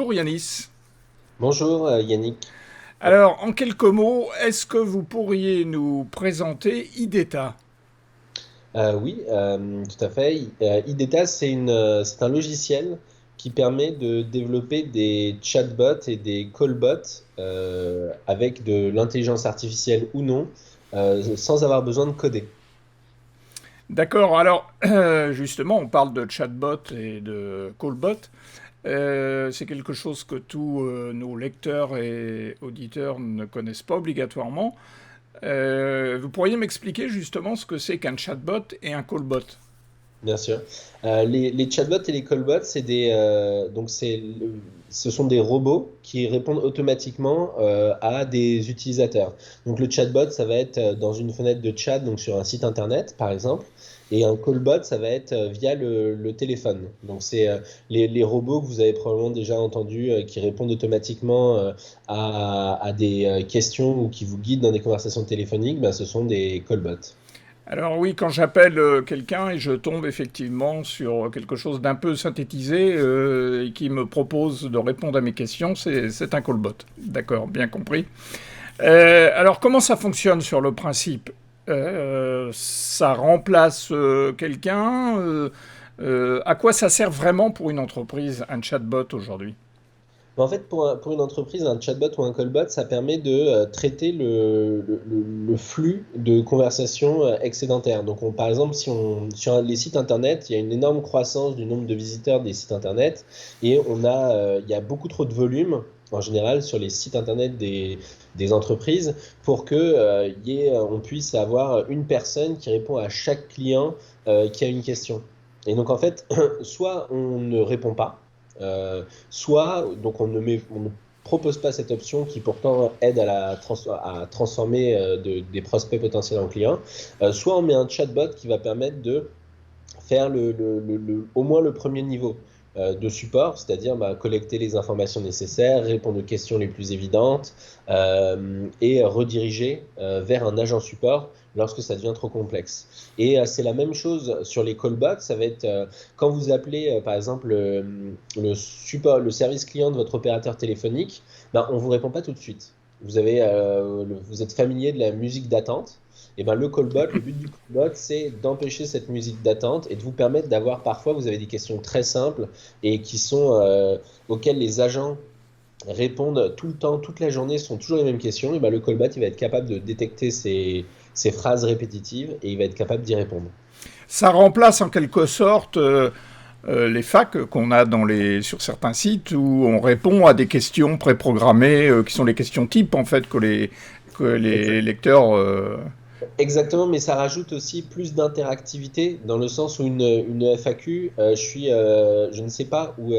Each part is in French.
Bonjour Yanis. Bonjour Yannick. Alors, en quelques mots, est-ce que vous pourriez nous présenter IDETA? Oui, tout à fait. IDETA, c'est un logiciel qui permet de développer des chatbots et des callbots avec de l'intelligence artificielle ou non, sans avoir besoin de coder. D'accord, alors justement, on parle de chatbot et de callbot. C'est quelque chose que tous nos lecteurs et auditeurs ne connaissent pas obligatoirement. Vous pourriez m'expliquer justement ce que c'est qu'un chatbot et un callbot? Bien sûr. Les chatbots et les callbots, ce sont des robots qui répondent automatiquement à des utilisateurs. Donc le chatbot, ça va être dans une fenêtre de chat, donc sur un site internet, par exemple, et un callbot, ça va être via le téléphone. Donc c'est les robots que vous avez probablement déjà entendus qui répondent automatiquement à des questions ou qui vous guident dans des conversations téléphoniques, ben, ce sont des callbots. Alors oui, quand j'appelle quelqu'un et je tombe effectivement sur quelque chose d'un peu synthétisé et qui me propose de répondre à mes questions, c'est un callbot. D'accord, bien compris. Alors comment ça fonctionne sur le principe? Ça remplace quelqu'un à quoi ça sert vraiment pour une entreprise, un chatbot aujourd'hui? Mais en fait, pour une entreprise, un chatbot ou un callbot, ça permet de traiter le flux de conversations excédentaires. Donc, par exemple, sur les sites internet, il y a une énorme croissance du nombre de visiteurs des sites internet et il y a beaucoup trop de volume en général sur les sites internet des entreprises pour que on puisse avoir une personne qui répond à chaque client qui a une question. Et donc, en fait, soit on ne répond pas. Soit, donc on ne propose pas cette option qui pourtant aide à transformer des prospects potentiels en clients. Soit on met un chatbot qui va permettre de faire au moins le premier niveau de support, c'est-à-dire bah, collecter les informations nécessaires, répondre aux questions les plus évidentes et rediriger vers un agent support lorsque ça devient trop complexe. Et c'est la même chose sur les callbacks, ça va être quand vous appelez par exemple le service client de votre opérateur téléphonique, bah, on ne vous répond pas tout de suite. Vous êtes familier de la musique d'attente. Et ben, le but du callbot, c'est d'empêcher cette musique d'attente et de vous permettre d'avoir parfois, vous avez des questions très simples et auxquelles les agents répondent tout le temps, toute la journée, ce sont toujours les mêmes questions. Et ben, le callbot, il va être capable de détecter ces phrases répétitives et il va être capable d'y répondre. Ça remplace en quelque sorte les facs qu'on a sur certains sites où on répond à des questions préprogrammées qui sont les questions types en fait que les lecteurs. Exactement, mais ça rajoute aussi plus d'interactivité dans le sens où une FAQ, je ne sais pas où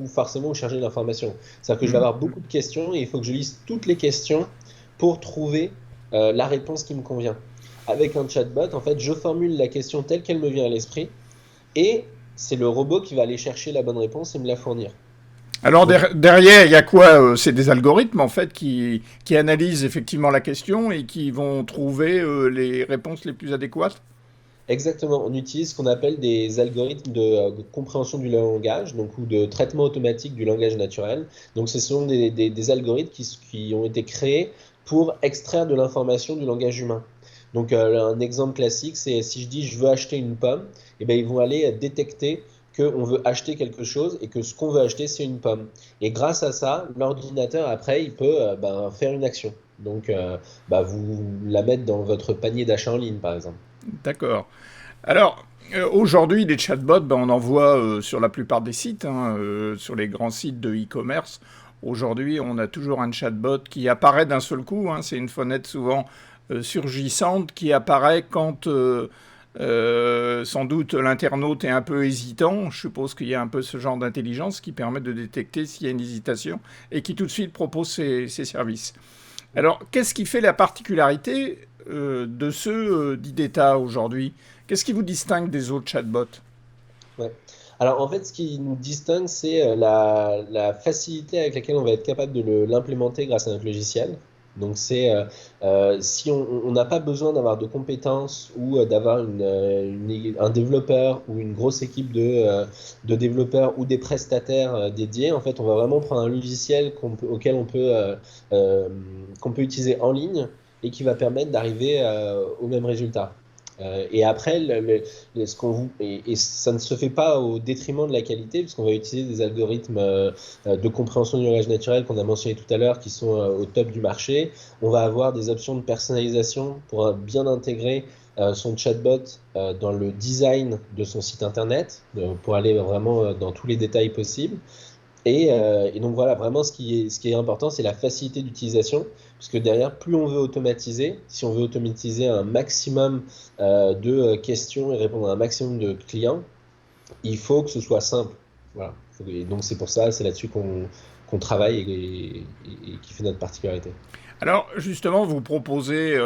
forcément où chercher l'information. C'est-à-dire que je vais avoir beaucoup de questions et il faut que je lise toutes les questions pour trouver la réponse qui me convient. Avec un chatbot, en fait, je formule la question telle qu'elle me vient à l'esprit et c'est le robot qui va aller chercher la bonne réponse et me la fournir. Alors Donc, derrière, il y a quoi c'est des algorithmes en fait qui analysent effectivement la question et qui vont trouver les réponses les plus adéquates. exactement, on utilise ce qu'on appelle des algorithmes de compréhension du langage, donc ou de traitement automatique du langage naturel. Donc, ce sont des algorithmes qui ont été créés pour extraire de l'information du langage humain. Donc, un exemple classique, c'est si je dis je veux acheter une pomme, eh ben, ils vont aller détecter qu'on veut acheter quelque chose et que ce qu'on veut acheter, c'est une pomme. Et grâce à ça, l'ordinateur, après, il peut ben, faire une action. Donc, bah, vous la mettre dans votre panier d'achat en ligne, par exemple. D'accord. Alors aujourd'hui, les chatbots, ben, on en voit sur la plupart des sites, hein, sur les grands sites de e-commerce. Aujourd'hui, on a toujours un chatbot qui apparaît d'un seul coup, hein. C'est une fenêtre souvent surgissante qui apparaît quand sans doute l'internaute est un peu hésitant. Je suppose qu'il y a un peu ce genre d'intelligence qui permet de détecter s'il y a une hésitation et qui tout de suite propose ses services. Alors, qu'est-ce qui fait la particularité de ceux d'IDETA aujourd'hui? Qu'est-ce qui vous distingue des autres chatbots? Ouais. Alors en fait, ce qui nous distingue, c'est la facilité avec laquelle on va être capable de l'implémenter grâce à notre logiciel. Donc si on n'a pas besoin d'avoir de compétences ou d'avoir un développeur ou une grosse équipe de développeurs ou des prestataires dédiés, en fait, on va vraiment prendre un logiciel auquel euh, qu'on peut utiliser en ligne et qui va permettre d'arriver au même résultat. Et après, ce et ça ne se fait pas au détriment de la qualité, puisqu'on va utiliser des algorithmes de compréhension du langage naturel qu'on a mentionné tout à l'heure, qui sont au top du marché. On va avoir des options de personnalisation pour bien intégrer son chatbot dans le design de son site internet, pour aller vraiment dans tous les détails possibles. Et donc voilà, vraiment ce qui est important, c'est la facilité d'utilisation, puisque derrière, plus on veut automatiser, si on veut automatiser un maximum de questions et répondre à un maximum de clients, il faut que ce soit simple. Voilà. Et donc c'est pour ça, c'est là-dessus qu'on travaille et qui fait notre particularité. Alors justement, vous proposez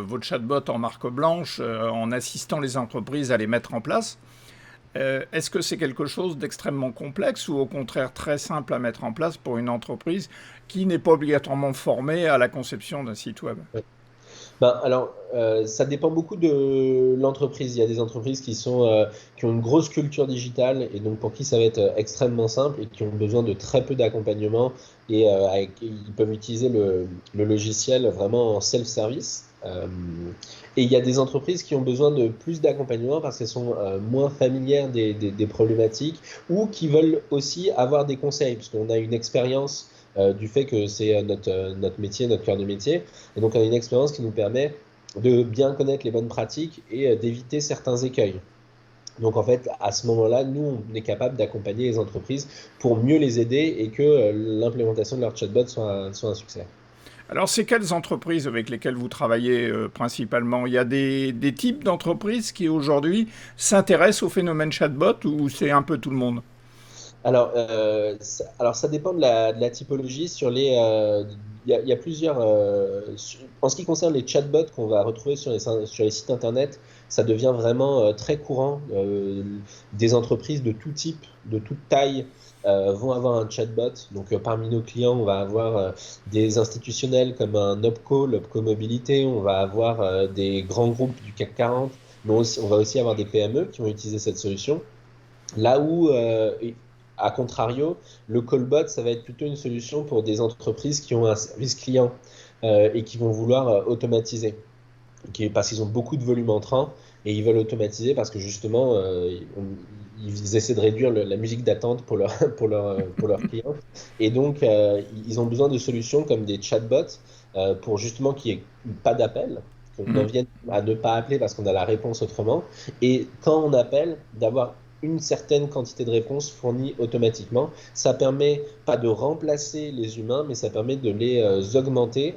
votre chatbot en marque blanche en assistant les entreprises à les mettre en place. Est-ce que c'est quelque chose d'extrêmement complexe ou au contraire très simple à mettre en place pour une entreprise qui n'est pas obligatoirement formée à la conception d'un site web? Ben, alors, ça dépend beaucoup de l'entreprise. Il y a des entreprises qui ont une grosse culture digitale et donc pour qui ça va être extrêmement simple et qui ont besoin de très peu d'accompagnement et ils peuvent utiliser le logiciel vraiment en self-service. Et il y a des entreprises qui ont besoin de plus d'accompagnement parce qu'elles sont moins familières des problématiques ou qui veulent aussi avoir des conseils, puisqu'on a une expérience du fait que c'est notre métier, notre cœur de métier. Et donc, on a une expérience qui nous permet de bien connaître les bonnes pratiques et d'éviter certains écueils. Donc, en fait, à ce moment-là, nous, on est capable d'accompagner les entreprises pour mieux les aider et que l'implémentation de leur chatbot soit un succès. Alors, c'est quelles entreprises avec lesquelles vous travaillez principalement? Il y a des types d'entreprises qui aujourd'hui s'intéressent au phénomène chatbot ou c'est un peu tout le monde? Alors ça dépend de la typologie. Il y a plusieurs. En ce qui concerne les chatbots qu'on va retrouver sur les sites internet, ça devient vraiment très courant. Des entreprises de tout type, de toute taille, vont avoir un chatbot. Donc parmi nos clients, on va avoir des institutionnels comme un OPCO, l'OPCO Mobilité. On va avoir des grands groupes du CAC 40. Mais on va aussi avoir des PME qui vont utiliser cette solution. Là où, à contrario, le callbot, ça va être plutôt une solution pour des entreprises qui ont un service client et qui vont vouloir automatiser, parce qu'ils ont beaucoup de volume entrant et ils veulent automatiser parce que justement, ils essaient de réduire la musique d'attente pour pour leurs clients. Et donc, ils ont besoin de solutions comme des chatbots pour justement qu'il n'y ait pas d'appel, qu'on en Mhm. vienne à ne pas appeler parce qu'on a la réponse autrement. Et quand on appelle, d'avoir une certaine quantité de réponses fournies automatiquement. Ça permet pas de remplacer les humains, mais ça permet de les augmenter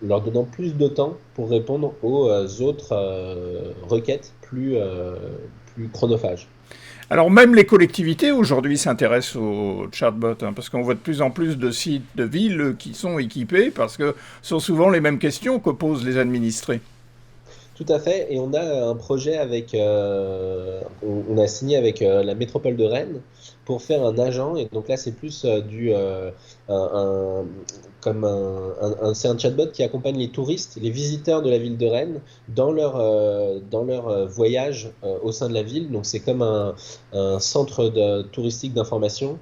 leur donnant plus de temps pour répondre aux autres requêtes plus chronophages. Alors même les collectivités aujourd'hui s'intéressent aux chatbots, hein, parce qu'on voit de plus en plus de sites de villes qui sont équipés, parce que ce sont souvent les mêmes questions que posent les administrés. Tout à fait, et on a un projet on a signé avec la métropole de Rennes pour faire un agent, et donc là c'est plus un, un- comme c'est un chatbot qui accompagne les touristes, les visiteurs de la ville de Rennes dans leur voyage au sein de la ville. Donc c'est comme un centre touristique d'information.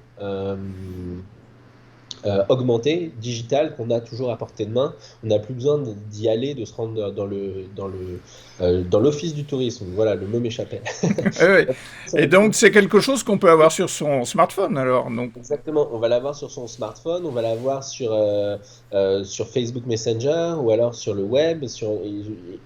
Augmenté, digital, qu'on a toujours à portée de main. On n'a plus besoin d'y aller, de se rendre dans l'office du tourisme. Voilà, le mot m'échappait. Ouais. Et donc c'est quelque chose qu'on peut avoir sur son smartphone alors. Donc, Exactement, on va l'avoir sur son smartphone, on va l'avoir sur Facebook Messenger ou alors sur le web.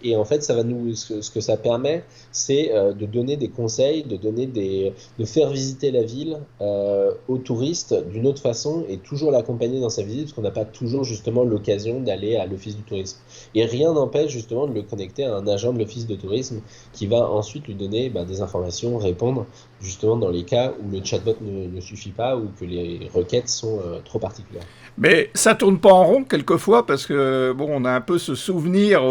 Et en fait, ce que ça permet, c'est de donner des conseils, de faire visiter la ville aux touristes d'une autre façon et toujours l'accompagner dans sa visite parce qu'on n'a pas toujours justement l'occasion d'aller à l'office du tourisme. Et rien n'empêche justement de le connecter à un agent de l'office de tourisme qui va ensuite lui donner des informations, répondre justement dans les cas où le chatbot ne suffit pas ou que les requêtes sont trop particulières. mais ça tourne pas en rond quelquefois parce que bon, on a un peu ce souvenir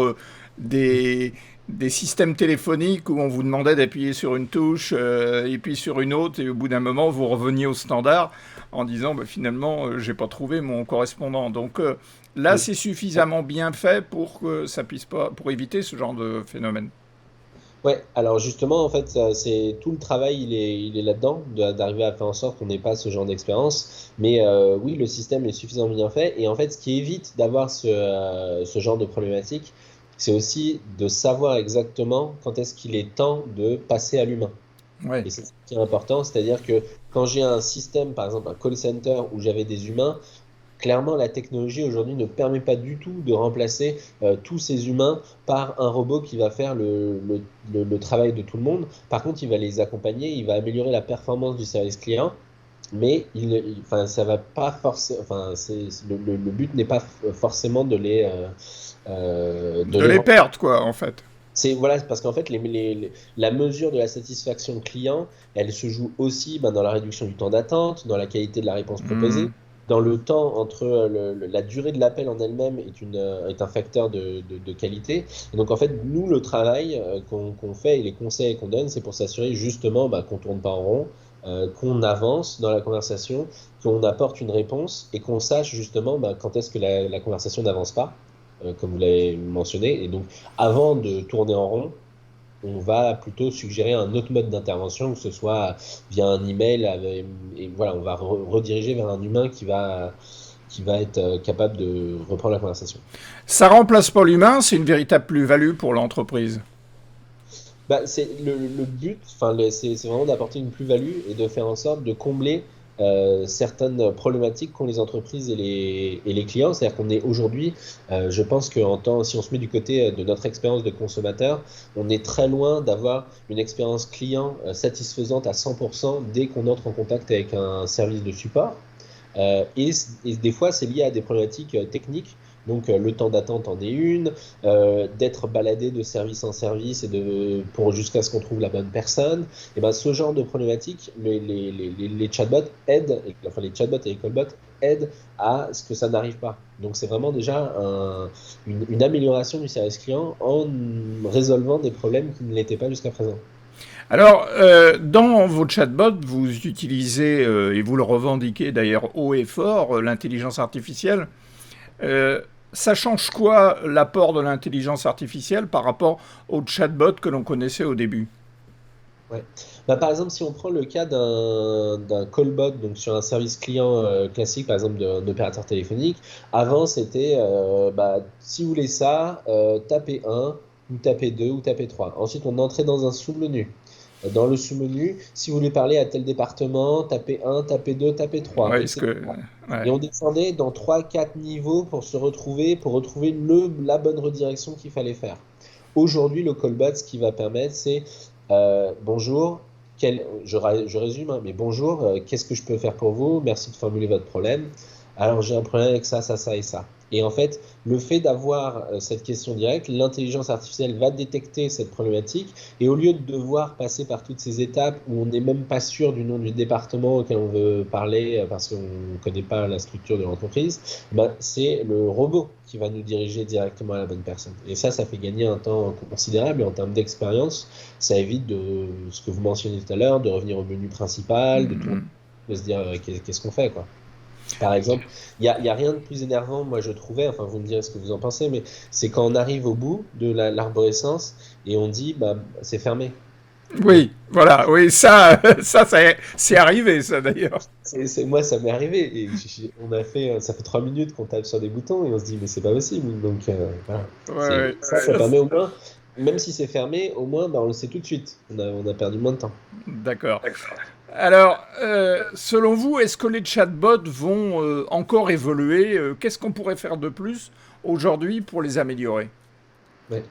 des des systèmes téléphoniques où on vous demandait d'appuyer sur une touche et puis sur une autre, et au bout d'un moment, vous reveniez au standard en disant bah, finalement, j'ai pas trouvé mon correspondant. Donc là, Mm. c'est suffisamment bien fait pour que ça puisse pas, pour éviter ce genre de phénomène. Ouais, alors justement, en fait, c'est tout le travail, il est là-dedans, d'arriver à faire en sorte qu'on n'ait pas ce genre d'expérience. Mais oui, le système est suffisamment bien fait. Et en fait, ce qui évite d'avoir ce genre de problématique, c'est aussi de savoir exactement quand est-ce qu'il est temps de passer à l'humain. Ouais. Et c'est ce qui est important, c'est-à-dire que quand j'ai un système, par exemple un call center où j'avais des humains, clairement, la technologie aujourd'hui ne permet pas du tout de remplacer tous ces humains par un robot qui va faire le travail de tout le monde. Par contre, il va les accompagner, il va améliorer la performance du service client, mais enfin, ça va pas forcément. Enfin, le but n'est pas forcément de De les les remplacer. perdre, quoi, en fait. C'est voilà, parce qu'en fait, la mesure de la satisfaction client, elle se joue aussi ben, dans la réduction du temps d'attente, dans la qualité de la réponse proposée, Hmm. dans le temps entre la durée de l'appel en elle-même est un facteur de qualité. Et donc en fait, nous, le travail qu'on fait et les conseils qu'on donne, c'est pour s'assurer justement ben, qu'on tourne pas en rond, qu'on avance dans la conversation, qu'on apporte une réponse et qu'on sache justement ben, quand est-ce que la conversation n'avance pas, comme vous l'avez mentionné. Et donc avant de tourner en rond, on va plutôt suggérer un autre mode d'intervention, que ce soit via un email, et voilà, on va rediriger vers un humain qui va être capable de reprendre la conversation. Ça remplace pas l'humain, c'est une véritable plus-value pour l'entreprise. Bah, c'est le but, enfin, c'est vraiment d'apporter une plus-value et de faire en sorte de combler certaines problématiques qu'ont les entreprises et les clients. C'est-à-dire qu'on est aujourd'hui, je pense que si on se met du côté de notre expérience de consommateur, on est très loin d'avoir une expérience client satisfaisante à 100% dès qu'on entre en contact avec un service de support. Et des fois, c'est lié à des problématiques techniques. Donc, le temps d'attente en est une, d'être baladé de service en service pour jusqu'à ce qu'on trouve la bonne personne. Et ben, ce genre de problématiques, les chatbots aident, enfin les chatbots et les callbots aident à ce que ça n'arrive pas. Donc, c'est vraiment déjà une amélioration du service client en résolvant des problèmes qui ne l'étaient pas jusqu'à présent. Alors, dans vos chatbots, vous utilisez, et vous le revendiquez d'ailleurs haut et fort, l'intelligence artificielle. Euh, Ça change quoi l'apport de l'intelligence artificielle par rapport au chatbot que l'on connaissait au début? Ouais. Bah, par exemple, si on prend le cas d'un callbot, donc sur un service client classique, par exemple d'un opérateur téléphonique, avant c'était bah, si vous voulez ça, tapez 1 ou tapez 2 ou tapez 3. Ensuite, on entrait dans un sous-menu. Dans le sous-menu, si vous voulez parler à tel département, tapez 1, tapez 2, tapez 3, Ouais, ce que, etc. Et ouais. on descendait dans trois, quatre niveaux pour retrouver la bonne redirection qu'il fallait faire. Aujourd'hui, le callbot, ce qui va permettre, c'est bonjour, je résume, hein, mais bonjour, qu'est-ce que je peux faire pour vous? Merci de formuler votre problème. Alors, j'ai un problème avec ça et ça. Et en fait, le fait d'avoir cette question directe, l'intelligence artificielle va détecter cette problématique et au lieu de devoir passer par toutes ces étapes où on n'est même pas sûr du nom du département auquel on veut parler parce qu'on ne connaît pas la structure de l'entreprise, ben, c'est le robot qui va nous diriger directement à la bonne personne. Et ça fait gagner un temps considérable et en termes d'expérience, ça évite de ce que vous mentionniez tout à l'heure, de revenir au menu principal, de tourner, Mhm. de se dire qu'est-ce qu'on fait, quoi. Par exemple, il y a rien de plus énervant, moi je trouvais, enfin vous me direz ce que vous en pensez, mais c'est quand on arrive au bout de l'arborescence et on dit bah c'est fermé. Et Oui, voilà, oui, ça, c'est arrivé, ça d'ailleurs. moi ça m'est arrivé et on a fait, ça fait 3 minutes qu'on tape sur des boutons et on se dit mais c'est pas possible. Donc voilà, Ouais, ouais. ça permet au moins, même si c'est fermé, au moins bah, on le sait tout de suite. On a perdu moins de temps. D'accord. Alors, selon vous, est-ce que les chatbots vont encore évoluer? Qu'est-ce qu'on pourrait faire de plus aujourd'hui pour les améliorer? Ouais.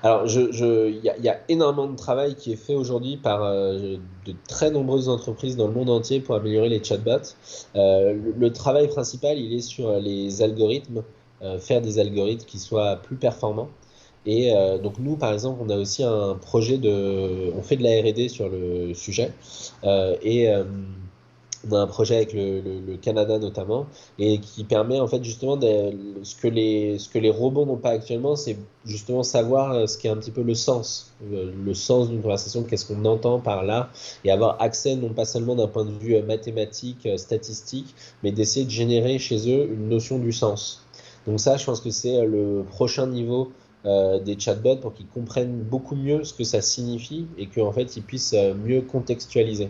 Alors, il y a énormément de travail qui est fait aujourd'hui par de très nombreuses entreprises dans le monde entier pour améliorer les chatbots. Le travail principal, il est sur les algorithmes, faire des algorithmes qui soient plus performants. Et donc nous, par exemple, on a aussi un projet on fait de la R&D sur le sujet. Et On a un projet avec le Canada notamment, et qui permet en fait justement ce que les robots n'ont pas actuellement, c'est justement savoir ce qui est un petit peu le sens d'une conversation, qu'est-ce qu'on entend par là, et avoir accès non pas seulement d'un point de vue mathématique, statistique, mais d'essayer de générer chez eux une notion du sens. Donc ça, je pense que c'est le prochain niveau des chatbots pour qu'ils comprennent beaucoup mieux ce que ça signifie et qu'en fait ils puissent mieux contextualiser.